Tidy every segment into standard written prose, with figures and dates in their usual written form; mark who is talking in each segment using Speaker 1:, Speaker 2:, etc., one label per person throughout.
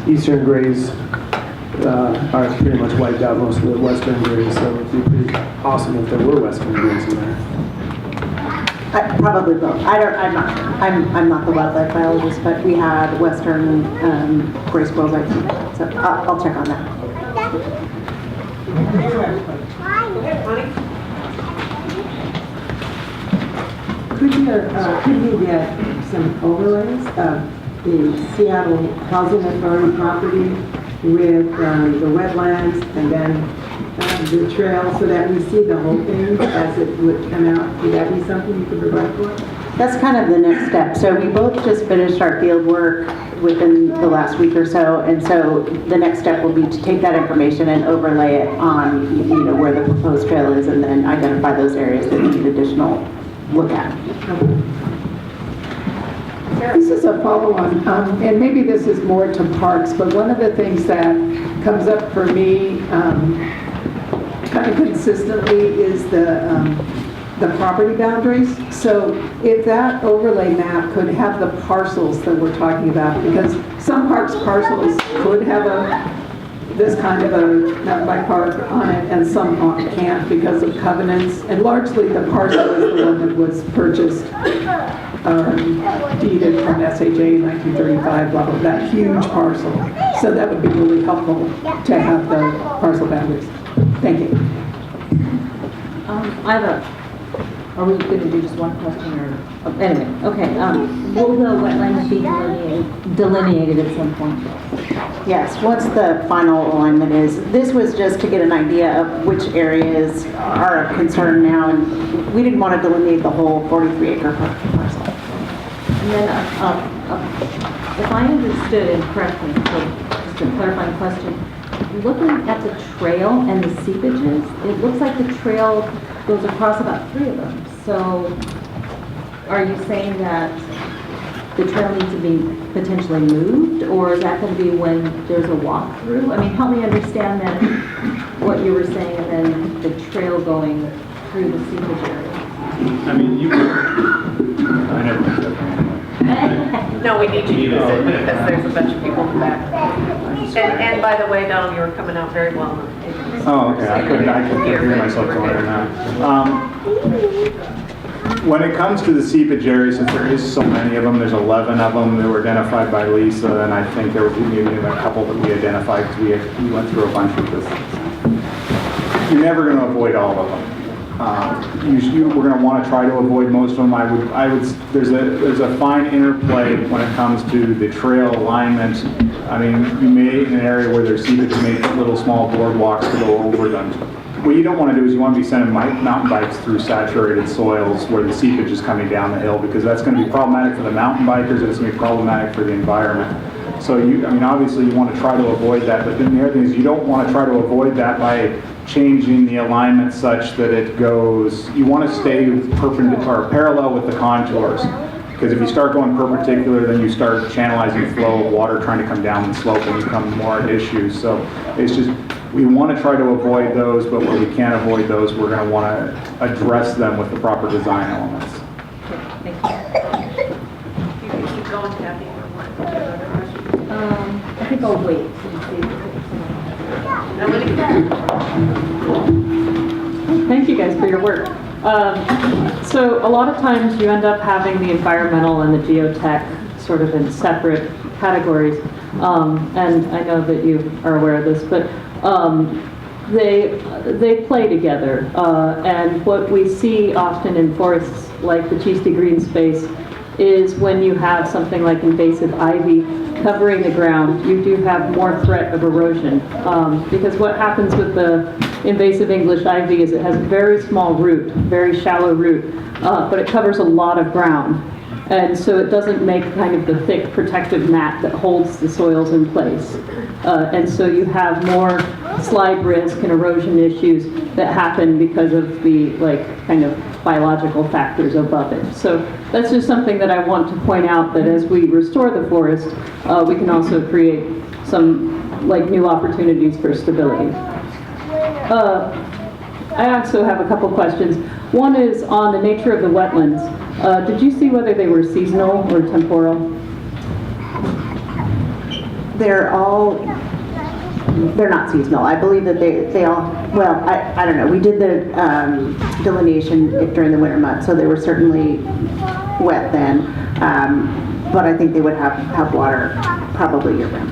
Speaker 1: eastern grays are pretty much wiped out most of the western grays, so it'd be pretty awesome if there were western grays in there.
Speaker 2: Probably both. I'm not the wildlife biologist, but we had western gray squirrels, I think. So I'll check on that.
Speaker 3: Could you get some overlays of the Seattle Housing Authority property with the wetlands and then the trail so that we see the whole thing as it would come out? Would that be something you could provide for us?
Speaker 2: That's kind of the next step. So we both just finished our field work within the last week or so, and so the next step will be to take that information and overlay it on, where the proposed trail is, and then identify those areas that need additional look at.
Speaker 4: This is a follow-on, and maybe this is more to parks, but one of the things that comes up for me kind of consistently is the property boundaries. So if that overlay map could have the parcels that we're talking about, because some parks parcels could have this kind of a mountain bike park on it, and some can't because of covenants. And largely the parcel is the one that was purchased, deeded from SHA in 1935, blah, blah, that huge parcel. So that would be really helpful to have the parcel boundaries. Thank you.
Speaker 5: Are we going to do just one question or, anyway, okay. Will the wetlands be delineated at some point?
Speaker 2: Yes, once the final alignment is, this was just to get an idea of which areas are of concern now, and we didn't want to delineate the whole 43-acre parcel.
Speaker 5: And then, if I understood and correctly, so just a clarifying question, looking at the trail and the seepages, it looks like the trail goes across about 3 of them. So are you saying that the trail needs to be potentially moved, or is that going to be when there's a walkthrough? I mean, help me understand then what you were saying, and then the trail going through the seepage area.
Speaker 6: I mean, I never picked up anyway.
Speaker 7: No, we need you to use it because there's a bunch of people in the back. And by the way, Donald, you were coming out very well.
Speaker 6: Oh, okay. I couldn't hear myself going in and out. When it comes to the seepage areas, since there is so many of them, there's 11 of them that were identified by Lisa, and I think there was maybe a couple that we identified because we went through a bunch of this. You're never going to avoid all of them. We're going to want to try to avoid most of them. There's a fine interplay when it comes to the trail alignment. I mean, you may, in an area where there's seepage, make little small boardwalks to go over them. What you don't want to do is you want to be sending mountain bikes through saturated soils where the seepage is coming down the hill, because that's going to be problematic for the mountain bikers, and it's going to be problematic for the environment. So obviously you want to try to avoid that, but then the other thing is you don't want to try to avoid that by changing the alignment such that it goes, you want to stay perpendicular or parallel with the contours. Because if you start going perpendicular, then you start channelizing flow of water trying to come down the slope and become more issues. So it's just, we want to try to avoid those, but where we can't avoid those, we're going to want to address them with the proper design elements.
Speaker 5: Thank you.
Speaker 7: You can keep going, Kathy, for one.
Speaker 5: I think I'll wait and see.
Speaker 8: Thank you guys for your work. So a lot of times you end up having the environmental and the geotech sort of in separate categories. And I know that you are aware of this, but they play together. And what we see often in forests like the Cheesty Green Space is when you have something like invasive ivy covering the ground, you do have more threat of erosion. Because what happens with the invasive English ivy is it has a very small root, very shallow root, but it covers a lot of ground. And so it doesn't make kind of the thick protective mat that holds the soils in place. And so you have more slide risk and erosion issues that happen because of the kind of biological factors above it. So that's just something that I want to point out, that as we restore the forest, we can also create some new opportunities for stability. I also have a couple questions. One is on the nature of the wetlands. Did you see whether they were seasonal or temporal?
Speaker 2: They're not seasonal. I believe that they all, well, I don't know. We did the delineation during the winter months, so they were certainly wet then. But I think they would have water probably year round.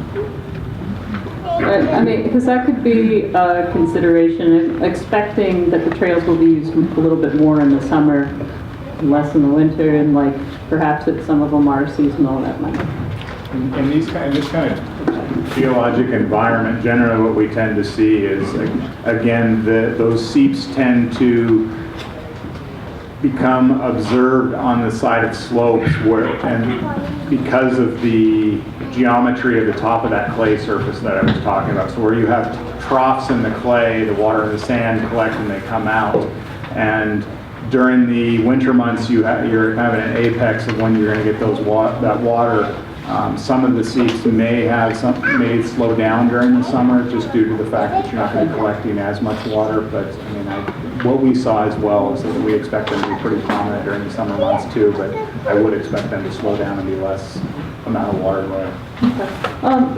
Speaker 8: I mean, because that could be a consideration, expecting that the trails will be used a little bit more in the summer, less in the winter, and like perhaps if some of them are seasonal, that might.
Speaker 6: In this kind of geologic environment, generally what we tend to see is, again, those seeps tend to become observed on the side of slopes and because of the geometry of the top of that clay surface that I was talking about. So where you have troughs in the clay, the water and the sand collect and they come out. And during the winter months, you're kind of at an apex of when you're going to get that water. Some of the seeps may slow down during the summer just due to the fact that you're not going to be collecting as much water. But I mean, what we saw as well is that we expect them to be pretty prominent during the summer months too. But I would expect them to slow down and be less amount of water there.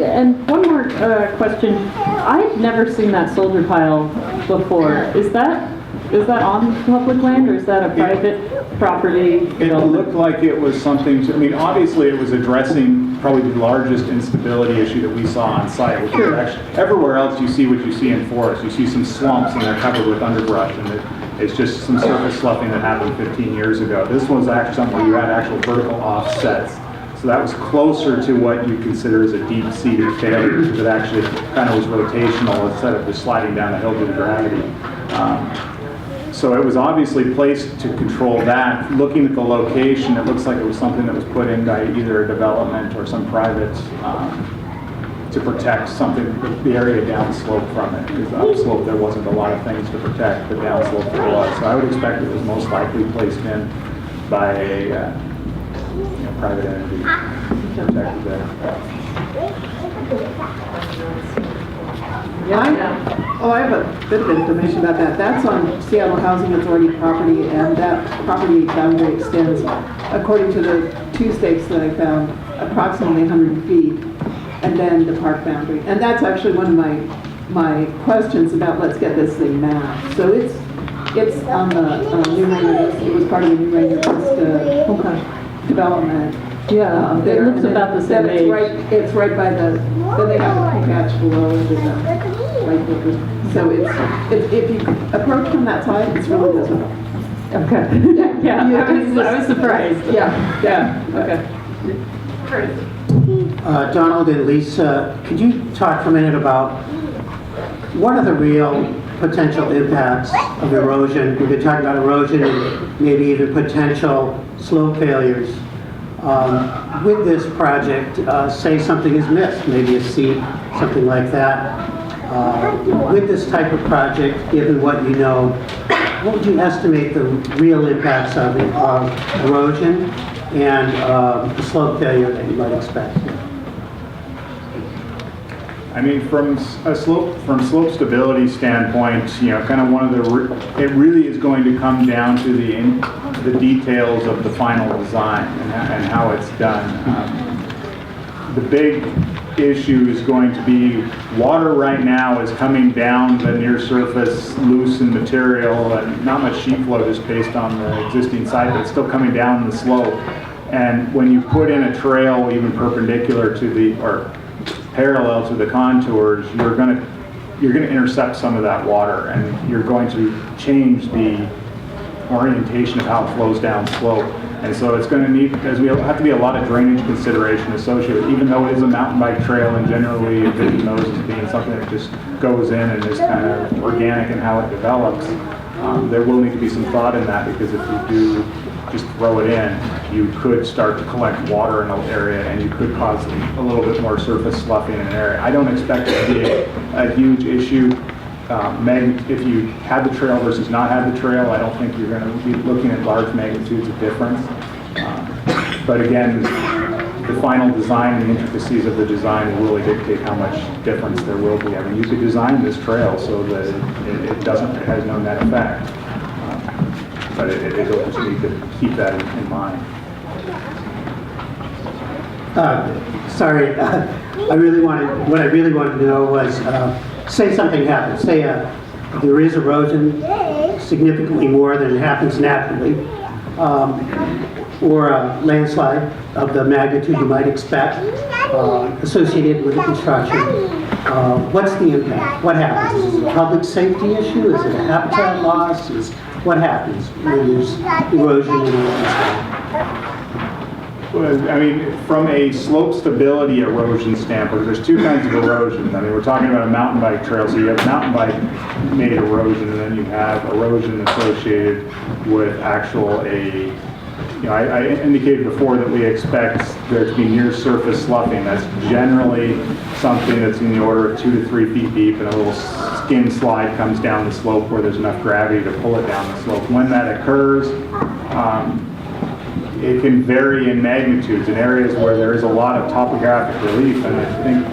Speaker 8: And one more question. I've never seen that soldier pile before. Is that on public land or is that a private property?
Speaker 6: It looked like it was something, I mean, obviously it was addressing probably the largest instability issue that we saw on site, which is actually, everywhere else you see what you see in forests. You see some slumps and they're covered with underbrush and it's just some surface sloughing that happened 15 years ago. This was actually something where you had actual vertical offsets. So that was closer to what you consider as a deep-seated failure because it actually kind of was rotational instead of just sliding down the hill due to gravity. So it was obviously placed to control that. Looking at the location, it looks like it was something that was put in by either a development or some private to protect something, the area downslope from it. Because upslope there wasn't a lot of things to protect, but downslope there was. So I would expect it was most likely placed in by a private entity protected there.
Speaker 4: I have a bit of information about that. That's on Seattle Housing Authority property, and that property boundary extends, according to the two stakes that I found, approximately 100 feet, and then the park boundary. And that's actually one of my questions about let's get this thing mapped. So it's on the New Ranger list. It was part of the New Ranger list development.
Speaker 8: Yeah, it looks about the same age.
Speaker 4: It's right by the, then they have the pink hatch below it, and right there. So if you approach from that side, it's really visible.
Speaker 8: Okay. Yeah, I was surprised.
Speaker 4: Yeah.
Speaker 8: Okay.
Speaker 9: Donald and Lisa, could you talk for a minute about what are the real potential impacts of erosion? We've been talking about erosion and maybe even potential slope failures. With this project, say something is missed, maybe a seep, something like that. With this type of project, given what you know, what would you estimate the real impacts of erosion and the slope failure that you might expect?
Speaker 6: I mean, from slope stability standpoint, kind of one of it really is going to come down to the details of the final design and how it's done. The big issue is going to be water right now is coming down the near surface loosened material and not much sheet flow just based on the existing site, but it's still coming down the slope. And when you put in a trail even perpendicular to or parallel to the contours, you're going to intercept some of that water, and you're going to change the orientation of how it flows down slope. And so it's going to need, we have to be a lot of drainage consideration associated, even though it is a mountain bike trail and generally envision those as being something that just goes in and is kind of organic in how it develops. There will need to be some thought in that, because if you do just throw it in, you could start to collect water in an area and you could cause a little bit more surface sloughing in an area. I don't expect it to be a huge issue. If you had the trail versus not had the trail, I don't think you're going to be looking at large magnitudes of difference. But again, the final design and the intricacies of the design will really dictate how much difference there will be. I mean, you could design this trail so that it has no net effect. But it'll just need to keep that in mind.
Speaker 9: Sorry, what I really wanted to know was, say something happens, say there is erosion significantly more than happens naturally, or a landslide of the magnitude you might expect associated with the construction. What's the impact? What happens? Is it a public safety issue? Is it a habitat loss? What happens when there's erosion in a landslide?
Speaker 6: Well, I mean, from a slope stability erosion standpoint, there's two kinds of erosion. I mean, we're talking about a mountain bike trail, so you have mountain bike made erosion, and then you have erosion associated with I indicated before that we expect there to be near surface sloughing. That's generally something that's in the order of 2 to 3 feet deep, and a little skin slide comes down the slope where there's enough gravity to pull it down the slope. When that occurs, it can vary in magnitudes in areas where there is a lot of topographic relief, and I think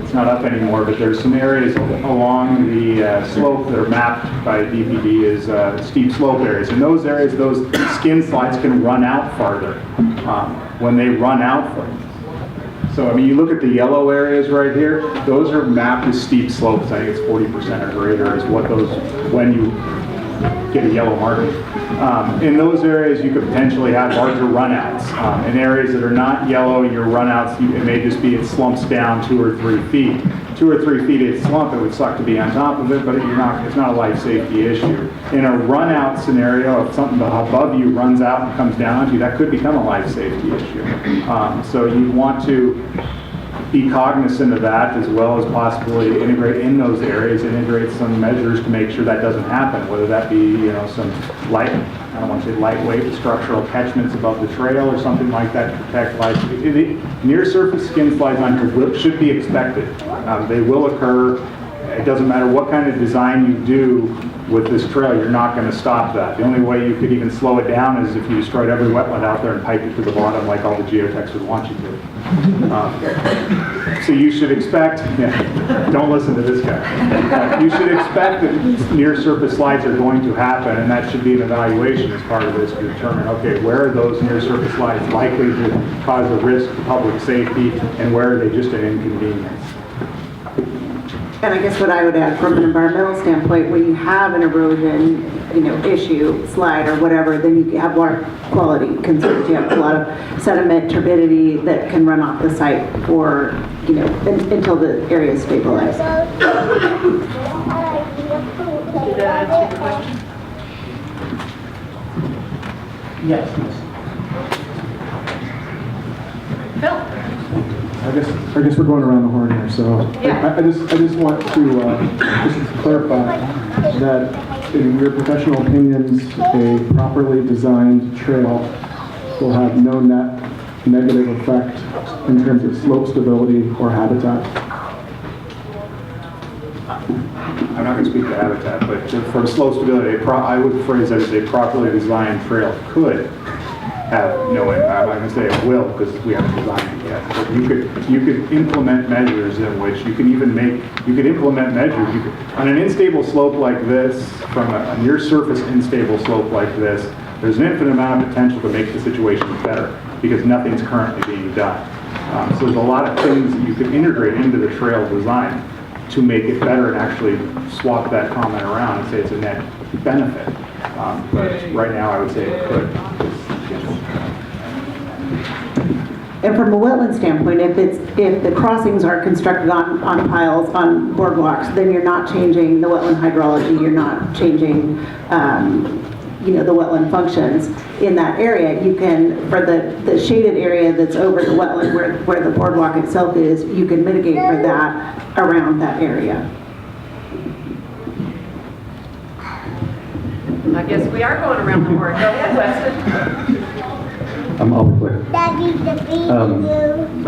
Speaker 6: it's not up anymore, but there's some areas along the slope that are mapped by DPD as steep slope areas. In those areas, those skin slides can run out farther when they run out farther. So, I mean, you look at the yellow areas right here, those are mapped as steep slopes. I think it's 40% or greater is what those, when you get a yellow marking. In those areas, you could potentially have larger runouts. In areas that are not yellow, your runouts, it may just be it slumps down 2 or 3 feet. 2 or 3 feet it slump, it would suck to be on top of it, but it's not a life safety issue. In a runout scenario, if something above you runs out and comes down on you, that could become a life safety issue. So you want to be cognizant of that, as well as possibly integrate in those areas, integrate some measures to make sure that doesn't happen, whether that be, some light, I don't want to say lightweight, structural catchments above the trail or something like that to protect life. Near surface skin slides on here should be expected. They will occur. It doesn't matter what kind of design you do with this trail, you're not going to stop that. The only way you could even slow it down is if you destroyed every wetland out there and piped it to the bottom like all the geotechs would want you to. So you should expect, don't listen to this guy. You should expect that near surface slides are going to happen, and that should be an evaluation as part of this to determine, okay, where are those near surface slides likely to cause a risk to public safety, and where are they just an inconvenience?
Speaker 2: And I guess what I would add from an environmental standpoint, when you have an erosion, issue, slide or whatever, then you have water quality concerns. You have a lot of sediment, turbidity that can run off the site for, until the area is stabilized.
Speaker 7: Did that answer your question?
Speaker 9: Yes.
Speaker 7: Phil?
Speaker 1: I guess we're going around the horn here, so
Speaker 7: Yeah.
Speaker 1: I just want to just clarify that in your professional opinions, a properly designed trail will have no net negative effect in terms of slope stability or habitat.
Speaker 6: I'm not going to speak to habitat, but from slope stability, I would phrase that as a properly designed trail could have no impact. I'm not going to say it will because we haven't designed it yet. But you could implement measures in which you could implement measures. On an unstable slope like this, from a near surface unstable slope like this, there's an infinite amount of potential to make the situation better because nothing's currently being done. So there's a lot of things that you could integrate into the trail design to make it better and actually swap that comment around and say it's a net benefit. But right now I would say it could.
Speaker 2: And from a wetland standpoint, if the crossings are constructed on piles, on boardwalks, then you're not changing the wetland hydrology, you're not changing, the wetland functions in that area. You can, for the shaded area that's over the wetland where the boardwalk itself is, you can mitigate for that around that area.
Speaker 7: I guess we are going around the horn. Go ahead, Weston.
Speaker 10: I'll be quick. I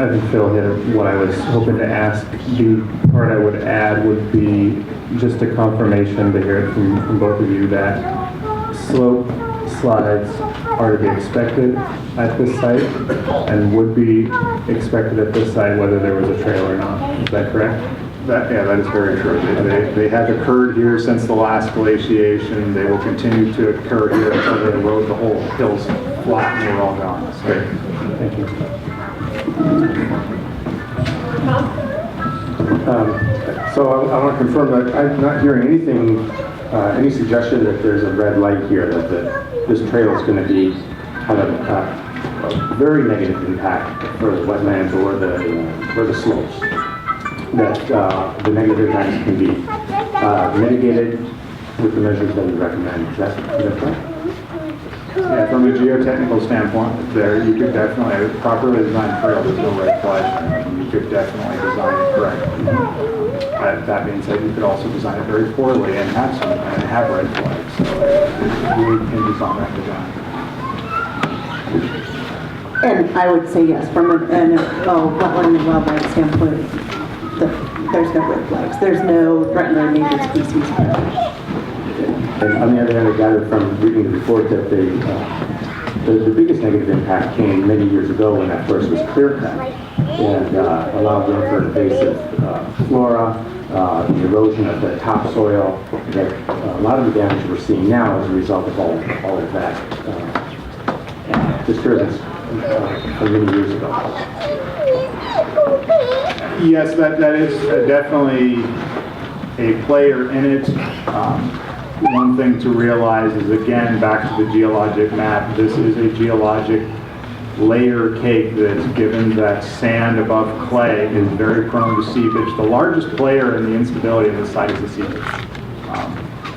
Speaker 10: think Phil hit what I was hoping to ask. The part I would add would be just a confirmation to hear it from both of you that slope slides are to be expected at this site and would be expected at this site whether there was a trail or not. Is that correct?
Speaker 6: That is very true. They have occurred here since the last glaciation. They will continue to occur here until they erode the whole hills flat and we're all gone.
Speaker 10: Great. Thank you. So I want to confirm that I'm not hearing anything, any suggestion that there's a red light here, that this trail is going to be have a very negative impact for the wetlands or the slopes. That the negative impacts can be mitigated with the measures that we recommend. Is that correct?
Speaker 6: Yeah, from a geotechnical standpoint, there, you could definitely, a properly designed trail, there's no red flags. You could definitely design it correctly. That being said, you could also design it very poorly and have red flags. So it really hinges on that design.
Speaker 2: And I would say yes, from wetland and wildlife standpoint, there's no red flags. There's no threatened or endangered species.
Speaker 10: And on the other hand, I gathered from reading the report that the biggest negative impact came many years ago when that forest was clear cut and allowed room for invasive flora, the erosion of the topsoil. That a lot of the damage we're seeing now is a result of all of that disturbance from many years ago.
Speaker 6: Yes, that is definitely a player in it. One thing to realize is, again, back to the geologic map, this is a geologic layer cake that's given that sand above clay is very prone to seepage. The largest player in the instability of the site is the seepage.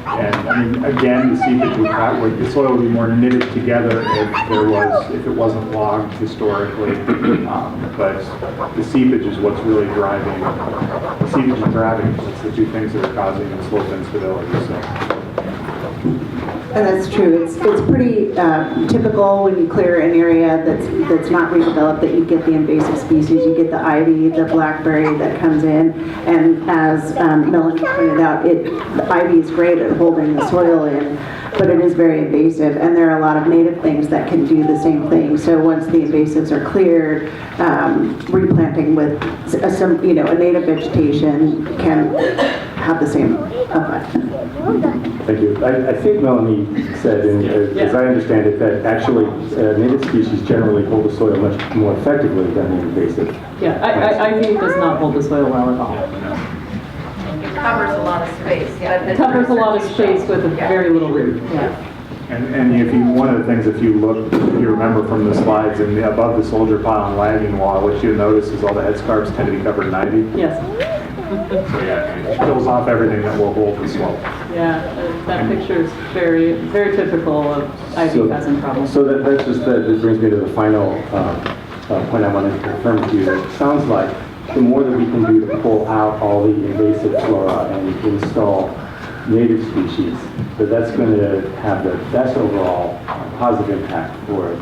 Speaker 6: And I mean, again, the seepage the soil would be more knitted together if it wasn't logged historically. But the seepage is what's really driving. The seepage and gravity. It's the two things that are causing the slope instability. So.
Speaker 2: And that's true. It's pretty typical when you clear an area that's not redeveloped that you get the invasive species. You get the ivy, the blackberry that comes in, and as Melanie pointed out, the ivy is great at holding the soil in, but it is very invasive, and there are a lot of native things that can do the same thing. So once the invasives are cleared, replanting with a native vegetation can have the same effect.
Speaker 10: Thank you. I think Melanie said, and as I understand it, that actually native species generally hold the soil much more effectively than the invasive.
Speaker 8: Yeah, ivy does not hold the soil well at all.
Speaker 7: It covers a lot of space.
Speaker 8: It covers a lot of space with a very little root. Yeah.
Speaker 6: And one of the things, if you remember from the slides, and above the soldier pile and lagging wall, what you notice is all the headscarps tend to be covered in ivy.
Speaker 8: Yes.
Speaker 6: So yeah, it kills off everything that will hold the slope.
Speaker 8: Yeah, that picture is very, very typical of ivy pheasant problem.
Speaker 10: So that brings me to the final point I wanted to confirm with you. It sounds like the more that we can do to pull out all the invasive flora and install native species, that's going to have the best overall positive impact for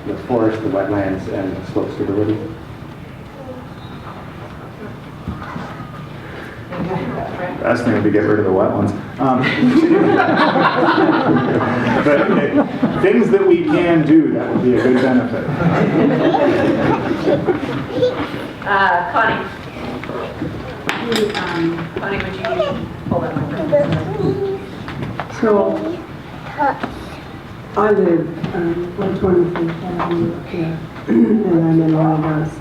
Speaker 10: the forest, the wetlands, and the slope stability.
Speaker 6: Best thing would be get rid of the wetlands. But things that we can do, that would be a good benefit.
Speaker 7: Connie. Connie, would you pull that over?
Speaker 3: So, I live 123 Avenue here, and I'm in one of those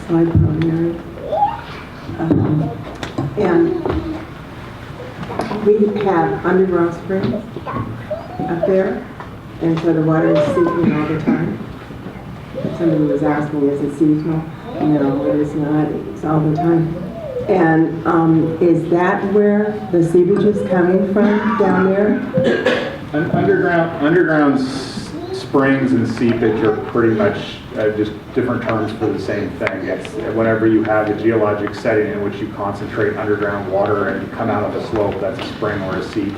Speaker 3: slide prone areas. And we have underground springs up there, and so the water is seeping all the time. Somebody was asking, is it seasonal? No, it is not. It's all the time. And is that where the seepage is coming from down there?
Speaker 6: Underground springs and seepage are pretty much just different terms for the same thing. It's whenever you have a geologic setting in which you concentrate underground water and you come out of a slope, that's a spring or a seep.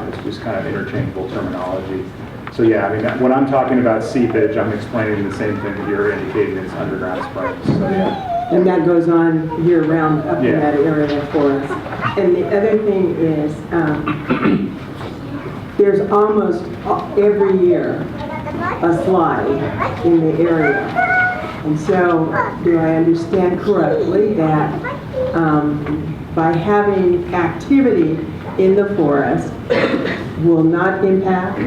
Speaker 6: It's just kind of interchangeable terminology. So yeah, I mean, when I'm talking about seepage, I'm explaining the same thing that you're indicating is underground springs. So yeah.
Speaker 3: And that goes on year-round up in that area for us. And the other thing is, there's almost every year a slide in the area. And so, do I understand correctly that by having activity in the forest will not impact?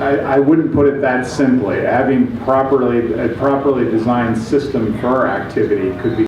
Speaker 6: I wouldn't put it that simply. Having a properly designed system for activity could be